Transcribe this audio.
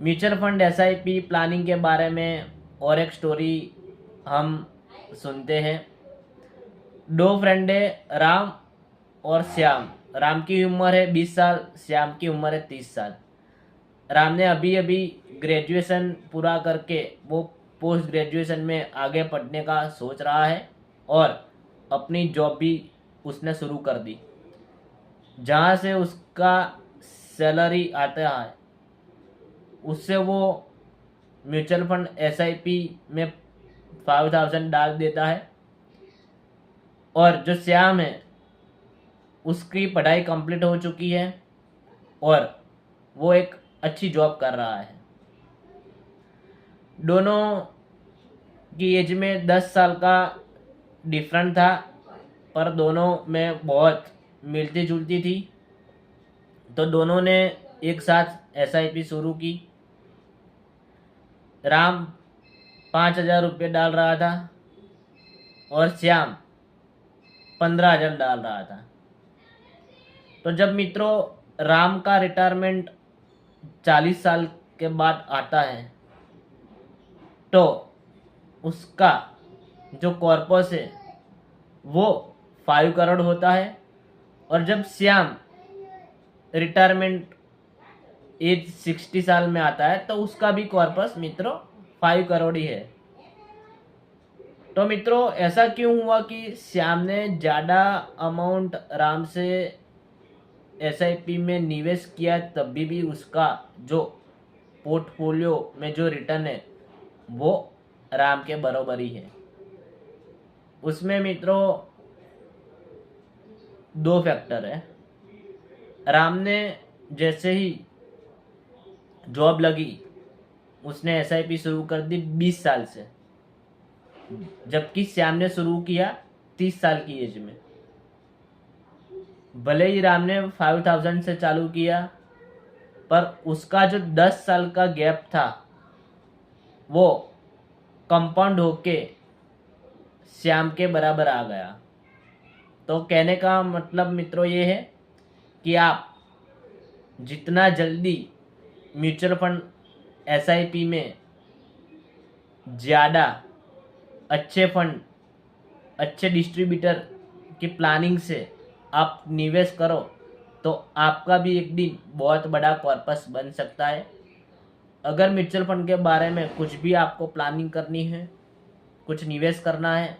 Mutual fund SIP planning के बारे में और एक स्टोरी हम सुनते हैं। दो फ्रेंड है, राम और श्याम। राम की उम्र है 20 साल, श्याम की उम्र है 30 साल। राम ने अभी अभी ग्रेजुएशन पूरा करके वो पोस्ट ग्रेजुएशन में आगे पढ़ने का सोच रहा है और अपनी जॉब भी उसने शुरू कर दी, जहाँ से उसका सैलरी आता है उससे वो म्यूचुअल फंड एसआईपी में 5,000 डाल देता है। और जो श्याम है उसकी पढ़ाई कंप्लीट हो चुकी है और वो एक अच्छी जॉब कर रहा है। दोनों की एज में 10 साल का डिफरेंट था, पर दोनों में बहुत मिलती जुलती थी। तो दोनों ने एक साथ एसआईपी शुरू की। राम 5,000 रुपये डाल रहा था और श्याम 15,000 डाल रहा था। तो जब मित्रों राम का रिटायरमेंट 40 साल के बाद आता है तो उसका जो कॉर्पस है वो 5 करोड़ होता है। और जब श्याम रिटायरमेंट एज 60 साल में आता है तो उसका भी कॉर्पस मित्रों 5 करोड़ ही है। तो मित्रों ऐसा क्यों हुआ कि श्याम ने ज़्यादा अमाउंट राम से एसआईपी में निवेश किया, तभी भी उसका जो पोर्टफोलियो में जो रिटर्न है वो राम के बराबर ही है। उसमें मित्रों 2 फैक्टर है। राम ने जैसे ही जॉब लगी उसने एसआईपी शुरू कर दी 20 साल से, जबकि श्याम ने शुरू किया 30 साल की एज में। भले ही राम ने 5,000 से चालू किया, पर उसका जो 10 साल का गैप था वो कंपाउंड होके श्याम के बराबर आ गया। तो कहने का मतलब मित्रों ये है कि आप जितना जल्दी म्यूचुअल फंड एसआईपी में ज़्यादा अच्छे फंड, अच्छे डिस्ट्रीब्यूटर की प्लानिंग से आप निवेश करो तो आपका भी एक दिन बहुत बड़ा कॉर्पस बन सकता है। अगर म्यूचुअल फंड के बारे में कुछ भी आपको प्लानिंग करनी है, कुछ निवेश करना है